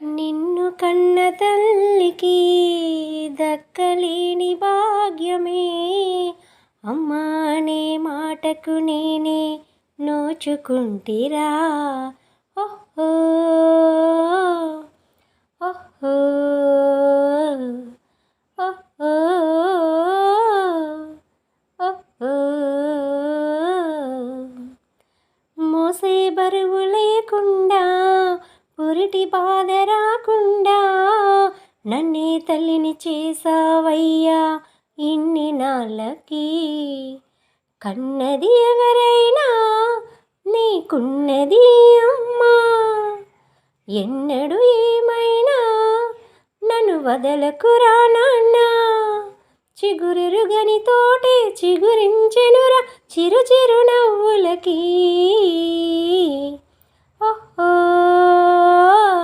నిన్ను కన్న తల్లికి దక్కలేని భాగ్యమే, అమ్మా అనే మాటకు నేనే నోచుకుంటిరా. ఓహో ఓహో ఓహో ఓహో. మోసే బరువు లేకుండా, పురిటి బాధ రాకుండా, నన్నే తల్లిని చేసావయ్యా ఇన్ని నాళ్ళకి. కన్నది ఎవరైనా నీకున్నది అమ్మా, ఎన్నడు ఏమైనా నన్ను వదలకురా నాన్న. చిగురురుగని తోటే చిగురించెనురా చిరు చిరు నవ్వులకి. ఓహో